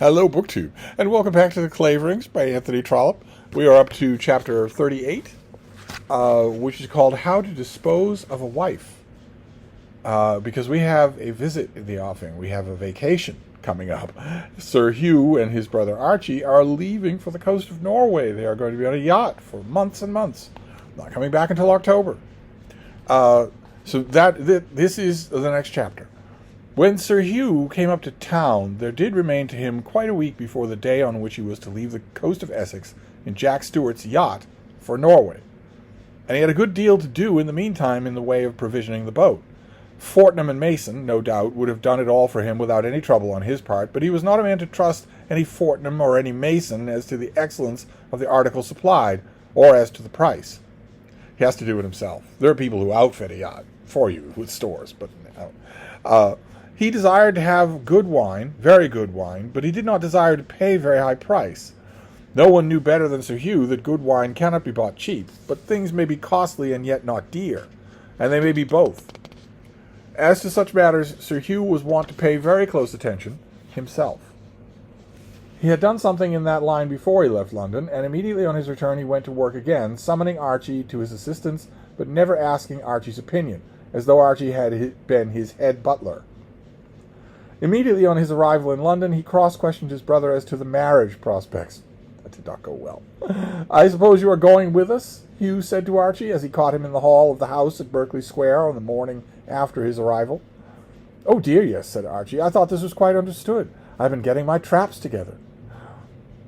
Hello, BookTube, and welcome back to the Claverings by Anthony Trollope. We are up to chapter 38, which is called How to Dispose of a Wife. Because we have a visit in the offing. We have a vacation coming up. Sir Hugh and his brother Archie are leaving for the coast of Norway. They are going to be on a yacht for months and months. Not coming back until October. This is the next chapter. When Sir Hugh came up to town, there did remain to him quite a week before the day on which he was to leave the coast of Essex in Jack Stewart's yacht for Norway. And he had a good deal to do in the meantime in the way of provisioning the boat. Fortnum and Mason, no doubt, would have done it all for him without any trouble on his part, but he was not a man to trust any Fortnum or any Mason as to the excellence of the article supplied, or as to the price. He has to do it himself. There are people who outfit a yacht for you with stores, but he desired to have good wine, very good wine, but he did not desire to pay a very high price. No one knew better than Sir Hugh that good wine cannot be bought cheap, but things may be costly and yet not dear, and they may be both. As to such matters, Sir Hugh was wont to pay very close attention himself. He had done something in that line before he left London, and immediately on his return he went to work again, summoning Archie to his assistance, but never asking Archie's opinion, as though Archie had been his head butler. Immediately on his arrival in London, he cross-questioned his brother as to the marriage prospects. That did not go well. "I suppose you are going with us?" Hugh said to Archie, as he caught him in the hall of the house at Berkeley Square on the morning after his arrival. "Oh dear, yes," said Archie. "I thought this was quite understood. I've been getting my traps together."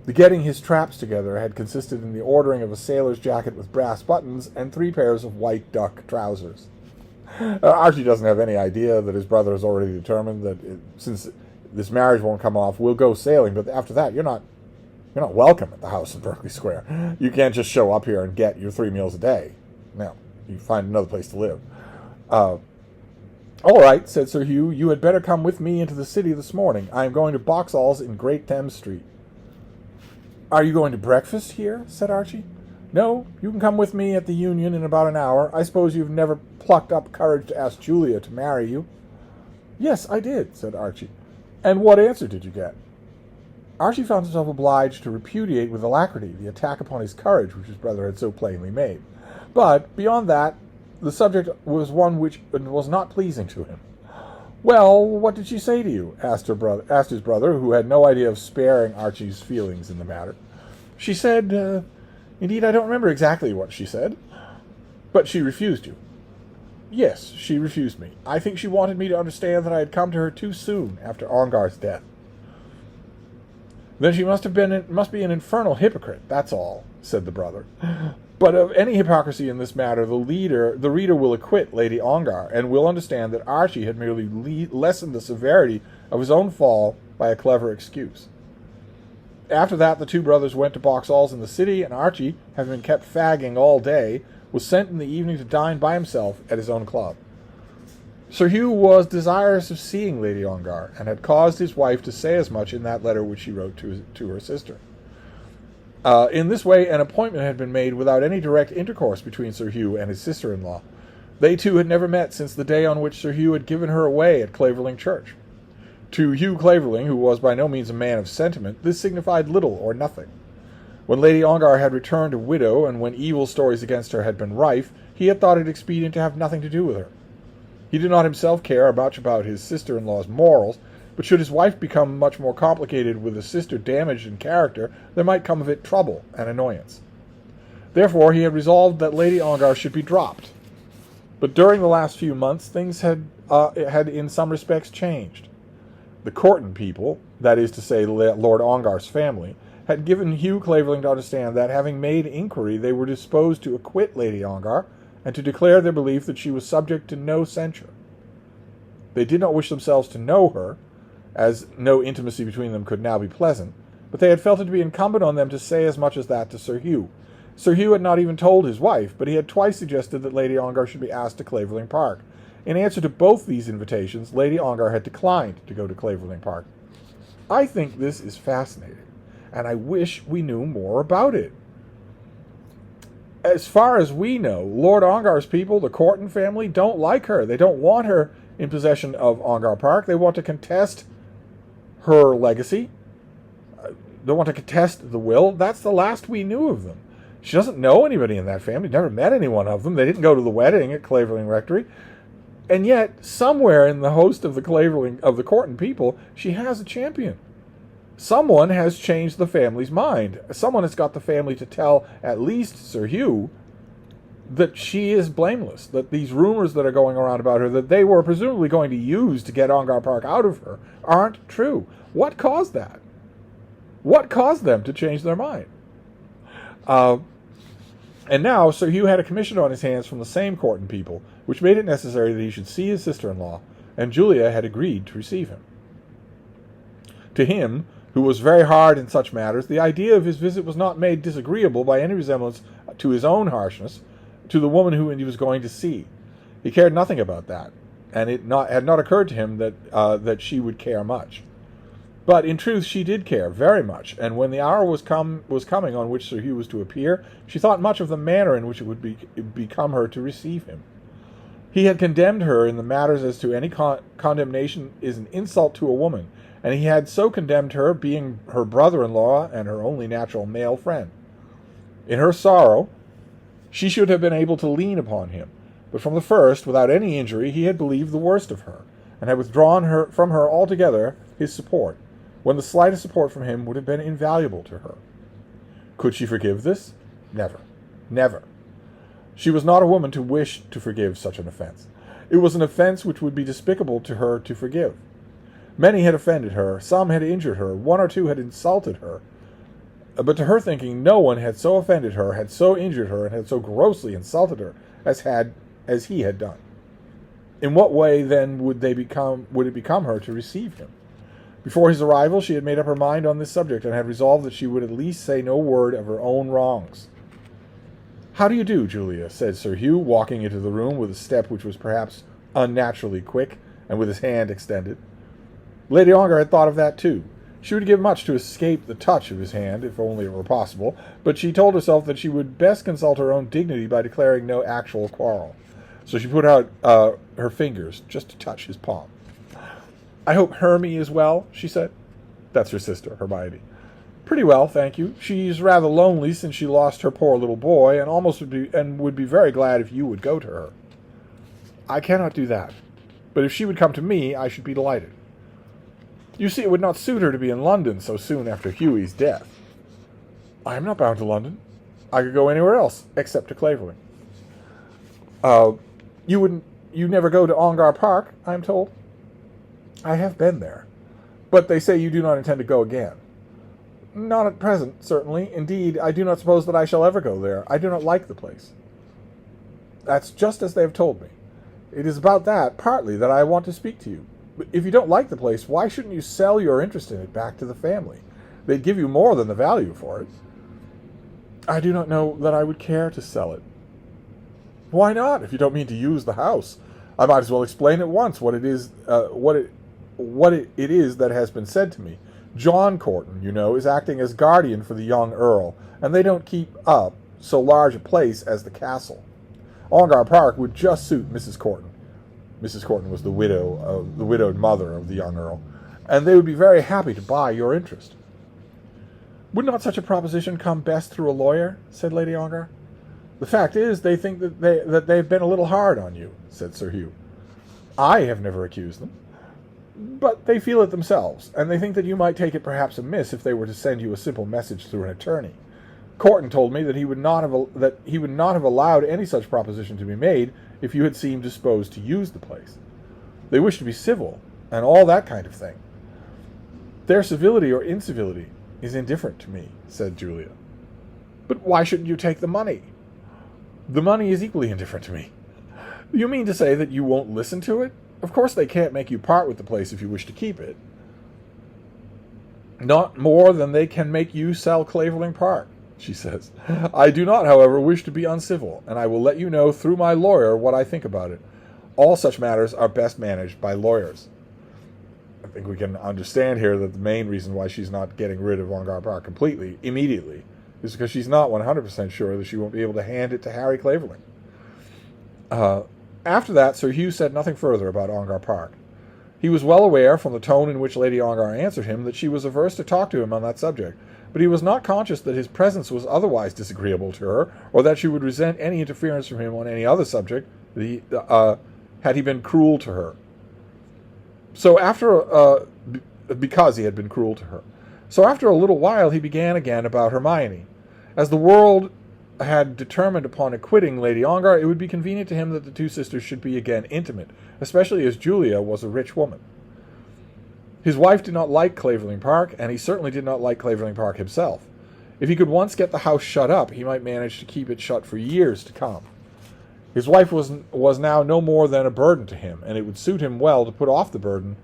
The getting his traps together had consisted in the ordering of a sailor's jacket with brass buttons and 3 pairs of white duck trousers. Archie doesn't have any idea that his brother has already determined that since this marriage won't come off, we'll go sailing, but after that you're not welcome at the house in Berkeley Square. You can't just show up here and get your 3 meals a day. No, you find another place to live. "All right," said Sir Hugh, "you had better come with me into the city this morning. I am going to Boxall's in Great Thames Street." "Are you going to breakfast here?" said Archie. "No, you can come with me at the Union in about an hour. I suppose you've never plucked up courage to ask Julia to marry you?" "Yes, I did," said Archie. "And what answer did you get?" Archie found himself obliged to repudiate with alacrity the attack upon his courage which his brother had so plainly made. But, beyond that, the subject was one which was not pleasing to him. "Well, what did she say to you?" asked his brother, who had no idea of sparing Archie's feelings in the matter. "She said, indeed, I don't remember exactly what she said." "But she refused you?" "Yes, she refused me. I think she wanted me to understand that I had come to her too soon after Ongar's death." "Then she must be an infernal hypocrite, that's all," said the brother. "But of any hypocrisy in this matter, the reader will acquit Lady Ongar, and will understand that Archie had merely lessened the severity of his own fall by a clever excuse." After that, the 2 brothers went to Boxall's in the city, and Archie, having been kept fagging all day, was sent in the evening to dine by himself at his own club. Sir Hugh was desirous of seeing Lady Ongar, and had caused his wife to say as much in that letter which she wrote to her sister. In this way, an appointment had been made without any direct intercourse between Sir Hugh and his sister-in-law. They two had never met since the day on which Sir Hugh had given her away at Claverling Church. To Hugh Claverling, who was by no means a man of sentiment, this signified little or nothing. When Lady Ongar had returned a widow, and when evil stories against her had been rife, he had thought it expedient to have nothing to do with her. He did not himself care much about his sister-in-law's morals, but should his wife become much more complicated with a sister damaged in character, there might come of it trouble and annoyance. Therefore he had resolved that Lady Ongar should be dropped. But during the last few months things had in some respects changed. The Courton people, that is to say Lord Ongar's family, had given Hugh Claverling to understand that, having made inquiry, they were disposed to acquit Lady Ongar, and to declare their belief that she was subject to no censure. They did not wish themselves to know her, as no intimacy between them could now be pleasant, but they had felt it to be incumbent on them to say as much as that to Sir Hugh. Sir Hugh had not even told his wife, but he had twice suggested that Lady Ongar should be asked to Claverling Park. In answer to both these invitations, Lady Ongar had declined to go to Claverling Park. I think this is fascinating, and I wish we knew more about it. As far as we know, Lord Ongar's people, the Courton family, don't like her. They don't want her in possession of Ongar Park. They want to contest her legacy, to contest the will. That's the last we knew of them. She doesn't know anybody in that family, never met any one of them. They didn't go to the wedding at Clavering Rectory. And yet, somewhere in the host of the Courton people, she has a champion. Someone has changed the family's mind. Someone has got the family to tell at least Sir Hugh that she is blameless, that these rumors that are going around about her, that they were presumably going to use to get Ongar Park out of her, aren't true. What caused that? What caused them to change their mind? And now Sir Hugh had a commission on his hands from the same Courton people, which made it necessary that he should see his sister-in-law, and Julia had agreed to receive him. To him, who was very hard in such matters, the idea of his visit was not made disagreeable by any resemblance to his own harshness to the woman whom he was going to see. He cared nothing about that, and it had not occurred to him that she would care much. But in truth she did care very much, and when the hour was coming on which Sir Hugh was to appear, she thought much of the manner in which it would become her to receive him. He had condemned her in the matters as to any condemnation is an insult to a woman, and he had so condemned her, being her brother-in-law and her only natural male friend. In her sorrow, she should have been able to lean upon him, but from the first, without any injury, he had believed the worst of her, and had withdrawn from her altogether his support, when the slightest support from him would have been invaluable to her. Could she forgive this? Never. Never. She was not a woman to wish to forgive such an offense. It was an offense which would be despicable to her to forgive. Many had offended her, some had injured her, one or two had insulted her, but to her thinking no one had so offended her, had so injured her, and had so grossly insulted her as he had done. In what way then would it become her to receive him? Before his arrival she had made up her mind on this subject, and had resolved that she would at least say no word of her own wrongs. "How do you do, Julia?" said Sir Hugh, walking into the room with a step which was perhaps unnaturally quick, and with his hand extended. Lady Ongar had thought of that too. She would give much to escape the touch of his hand, if only it were possible, but she told herself that she would best consult her own dignity by declaring no actual quarrel. So she put out her fingers just to touch his palm. "I hope Hermie is well," she said. That's her sister, Hermione. "Pretty well, thank you. She's rather lonely since she lost her poor little boy, and would be very glad if you would go to her." "I cannot do that, but if she would come to me, I should be delighted." "You see, it would not suit her to be in London so soon after Hughie's death." "I am not bound to London. I could go anywhere else, except to Clavering." You never go to Ongar Park, I am told." "I have been there. But they say you do not intend to go again." "Not at present, certainly. Indeed, I do not suppose that I shall ever go there. I do not like the place." "That's just as they have told me. It is about that, partly, that I want to speak to you. But if you don't like the place, why shouldn't you sell your interest in it back to the family? They'd give you more than the value for it." "I do not know that I would care to sell it." "Why not, if you don't mean to use the house? I might as well explain at once what it is that has been said to me. John Courton, you know, is acting as guardian for the young Earl, and they don't keep up so large a place as the castle. Ongar Park would just suit Mrs. Courton." Mrs. Courton was the widowed mother of the young Earl, "and they would be very happy to buy your interest." "Would not such a proposition come best through a lawyer?" said Lady Ongar. "The fact is, they think that they've been a little hard on you," said Sir Hugh. "I have never accused them. But they feel it themselves, and they think that you might take it perhaps amiss if they were to send you a simple message through an attorney. Courton told me that he would not have allowed any such proposition to be made if you had seemed disposed to use the place. They wish to be civil, and all that kind of thing." "Their civility or incivility is indifferent to me," said Julia. "But why shouldn't you take the money?" "The money is equally indifferent to me." "You mean to say that you won't listen to it? Of course they can't make you part with the place if you wish to keep it." "Not more than they can make you sell Clavering Park," she says. "I do not, however, wish to be uncivil, and I will let you know through my lawyer what I think about it. All such matters are best managed by lawyers." I think we can understand here that the main reason why she's not getting rid of Ongar Park completely, immediately, is because she's not 100% sure that she won't be able to hand it to Harry Clavering. After that, Sir Hugh said nothing further about Ongar Park. He was well aware, from the tone in which Lady Ongar answered him, that she was averse to talk to him on that subject, but he was not conscious that his presence was otherwise disagreeable to her, or that she would resent any interference from him on any other subject, had he been cruel to her. Because he had been cruel to her. So after a little while he began again about Hermione. As the world had determined upon acquitting Lady Ongar, it would be convenient to him that the two sisters should be again intimate, especially as Julia was a rich woman. His wife did not like Clavering Park, and he certainly did not like Clavering Park himself. If he could once get the house shut up, he might manage to keep it shut for years to come. His wife was now no more than a burden to him, and it would suit him well to put off the burden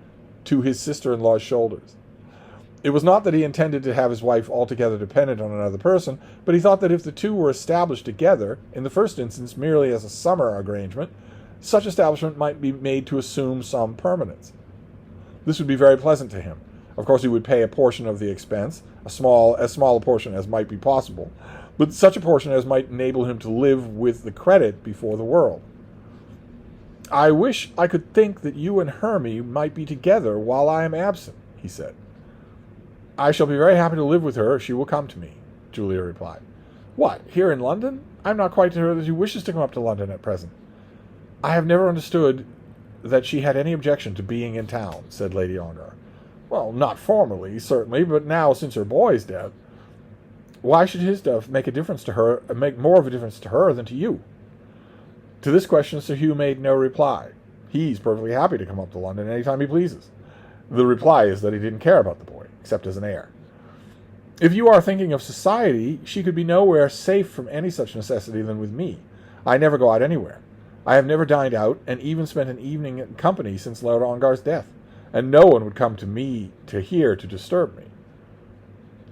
to his sister-in-law's shoulders. It was not that he intended to have his wife altogether dependent on another person, but he thought that if the two were established together, in the first instance merely as a summer arrangement, such establishment might be made to assume some permanence. This would be very pleasant to him. Of course, he would pay a portion of the expense, as small a portion as might be possible, but such a portion as might enable him to live with the credit before the world. "I wish I could think that you and Hermie might be together while I am absent," he said. "I shall be very happy to live with her if she will come to me," Julia replied. "What, here in London? I am not quite sure that she wishes to come up to London at present." "I have never understood that she had any objection to being in town," said Lady Ongar. "Well, not formerly, certainly, but now, since her boy's death." "Why should his death make more of a difference to her than to you?" To this question Sir Hugh made no reply. He's perfectly happy to come up to London any time he pleases. The reply is that he didn't care about the boy, except as an heir. "If you are thinking of society, she could be nowhere safe from any such necessity than with me. I never go out anywhere. I have never dined out, and even spent an evening in company since Lord Ongar's death, and no one would come to me here to disturb me."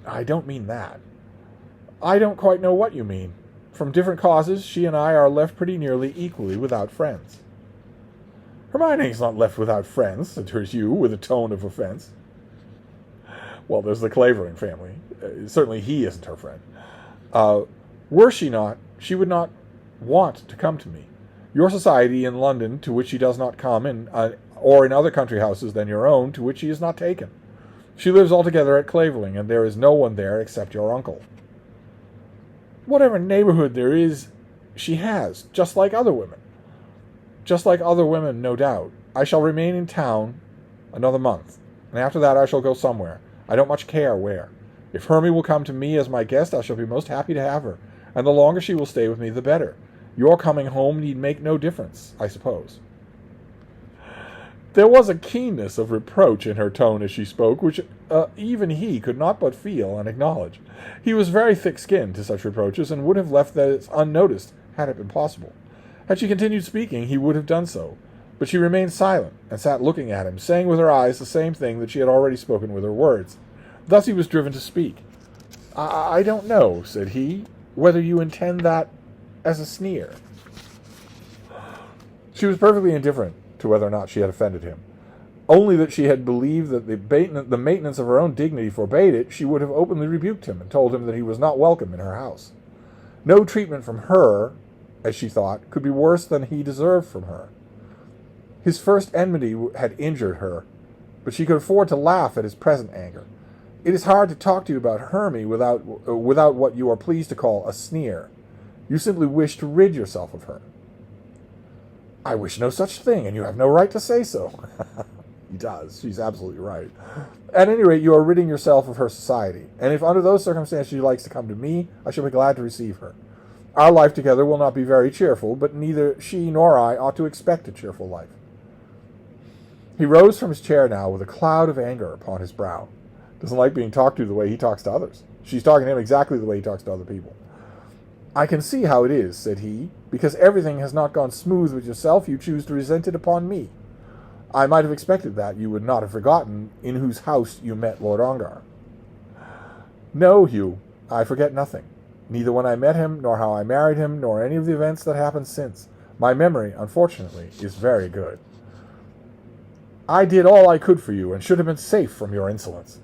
"I don't mean that." "I don't quite know what you mean. From different causes, she and I are left pretty nearly equally without friends." "Hermione is not left without friends," said Sir Hugh with a tone of offense. "Well, there's the Clavering family. Certainly he isn't her friend. Were she not, she would not want to come to me. Your society in London, to which she does not come, or in other country houses than your own, to which she is not taken. She lives altogether at Clavering, and there is no one there except your uncle." "Whatever neighborhood there is, she has, just like other women." "Just like other women, no doubt. I shall remain in town another month, and after that I shall go somewhere. I don't much care where. If Hermie will come to me as my guest, I shall be most happy to have her, and the longer she will stay with me, the better. Your coming home need make no difference, I suppose." There was a keenness of reproach in her tone as she spoke, which even he could not but feel and acknowledge. He was very thick-skinned to such reproaches, and would have left this unnoticed had it been possible. Had she continued speaking, he would have done so, but she remained silent, and sat looking at him, saying with her eyes the same thing that she had already spoken with her words. Thus he was driven to speak. I don't know," said he, "whether you intend that as a sneer." She was perfectly indifferent to whether or not she had offended him. Only that she had believed that the maintenance of her own dignity forbade it, she would have openly rebuked him and told him that he was not welcome in her house. No treatment from her, as she thought, could be worse than he deserved from her. His first enmity had injured her, but she could afford to laugh at his present anger. "It is hard to talk to you about Hermie without what you are pleased to call a sneer. You simply wish to rid yourself of her." "I wish no such thing, and you have no right to say so." He does. She's absolutely right. "At any rate, you are ridding yourself of her society, and if under those circumstances she likes to come to me, I shall be glad to receive her. Our life together will not be very cheerful, but neither she nor I ought to expect a cheerful life." He rose from his chair now with a cloud of anger upon his brow. Doesn't like being talked to the way he talks to others. She's talking to him exactly the way he talks to other people. "I can see how it is," said he. "Because everything has not gone smooth with yourself, you choose to resent it upon me. I might have expected that you would not have forgotten in whose house you met Lord Ongar." "No, Hugh, I forget nothing. Neither when I met him, nor how I married him, nor any of the events that happened since. My memory, unfortunately, is very good." "I did all I could for you, and should have been safe from your insolence."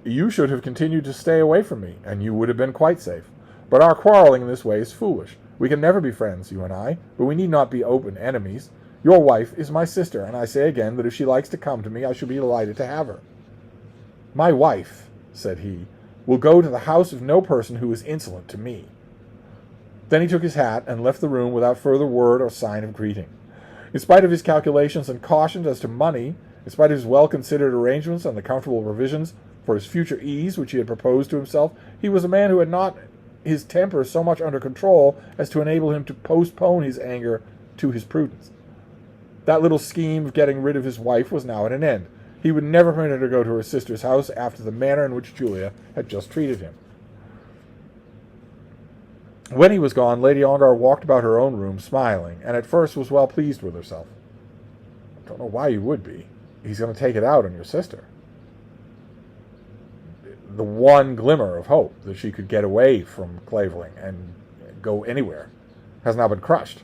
"You should have continued to stay away from me, and you would have been quite safe. But our quarreling in this way is foolish. We can never be friends, you and I, but we need not be open enemies. Your wife is my sister, and I say again that if she likes to come to me, I shall be delighted to have her. My wife, said he, will go to the house of no person who is insolent to me. Then he took his hat and left the room without further word or sign of greeting. In spite of his calculations and cautions as to money, in spite of his well-considered arrangements and the comfortable provisions for his future ease which he had proposed to himself, he was a man who had not his temper so much under control as to enable him to postpone his anger to his prudence. That little scheme of getting rid of his wife was now at an end. He would never permit her to go to her sister's house after the manner in which Julia had just treated him. When he was gone, Lady Ongar walked about her own room, smiling, and at first was well pleased with herself. I don't know why you would be. He's going to take it out on your sister. The one glimmer of hope that she could get away from Clavering and go anywhere has now been crushed.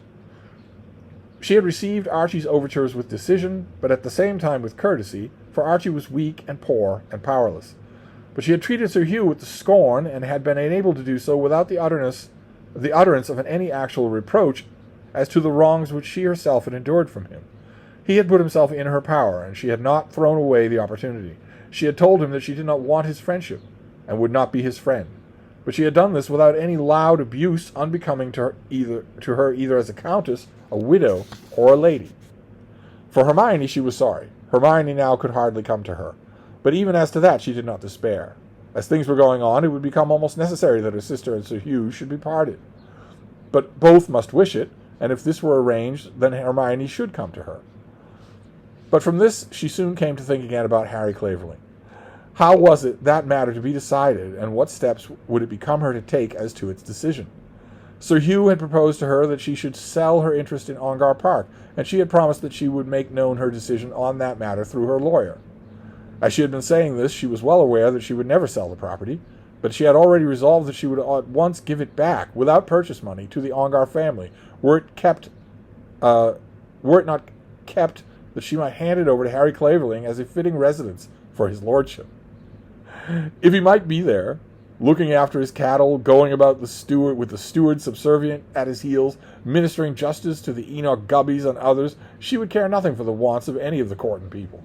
She had received Archie's overtures with decision, but at the same time with courtesy, for Archie was weak and poor and powerless. But she had treated Sir Hugh with scorn, and had been unable to do so without the utterance of any actual reproach as to the wrongs which she herself had endured from him. He had put himself in her power, and she had not thrown away the opportunity. She had told him that she did not want his friendship, and would not be his friend. But she had done this without any loud abuse unbecoming to her either as a countess, a widow, or a lady. For Hermione she was sorry. Hermione now could hardly come to her. But even as to that she did not despair. As things were going on, it would become almost necessary that her sister and Sir Hugh should be parted. But both must wish it, and if this were arranged, then Hermione should come to her. But from this she soon came to think again about Harry Clavering. How was it that matter to be decided, and what steps would it become her to take as to its decision? Sir Hugh had proposed to her that she should sell her interest in Ongar Park, and she had promised that she would make known her decision on that matter through her lawyer. As she had been saying this, she was well aware that she would never sell the property, but she had already resolved that she would at once give it back, without purchase money, to the Ongar family, were it not kept, that she might hand it over to Harry Clavering as a fitting residence for his lordship. If he might be there, looking after his cattle, going about with the steward subservient at his heels, ministering justice to the Enoch Gubbies and others, she would care nothing for the wants of any of the court and people.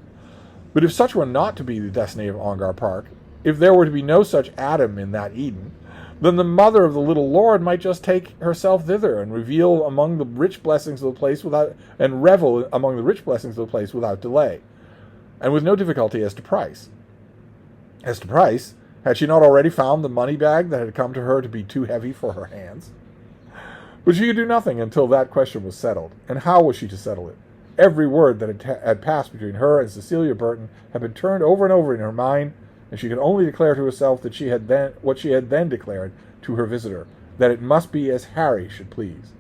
But if such were not to be the destiny of Ongar Park, if there were to be no such Adam in that Eden, then the mother of the little lord might just take herself thither and revel among the rich blessings of the place without delay, and with no difficulty as to price. As to price, had she not already found the money bag that had come to her to be too heavy for her hands? But she could do nothing until that question was settled. And how was she to settle it? Every word that had passed between her and Cecilia Burton had been turned over and over in her mind, and she could only declare to herself that what she had then declared to her visitor, that it must be as Harry should please.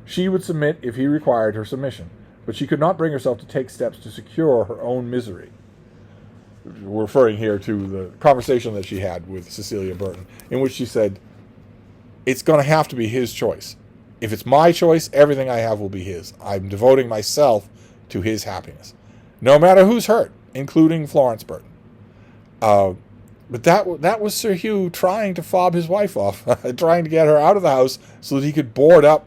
She would submit if he required her submission, but she could not bring herself to take steps to secure her own misery. We're referring here to the conversation that she had with Cecilia Burton, in which she said, it's going to have to be his choice. If it's my choice, everything I have will be his. I'm devoting myself to his happiness, no matter who's hurt, including Florence Burton. But that was Sir Hugh trying to fob his wife off, trying to get her out of the house so that he could board up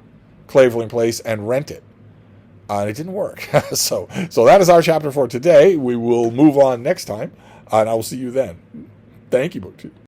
Clavering Place and rent it. And it didn't work. So that is our chapter for today. We will move on next time, and I will see you then. Thank you, BookTube.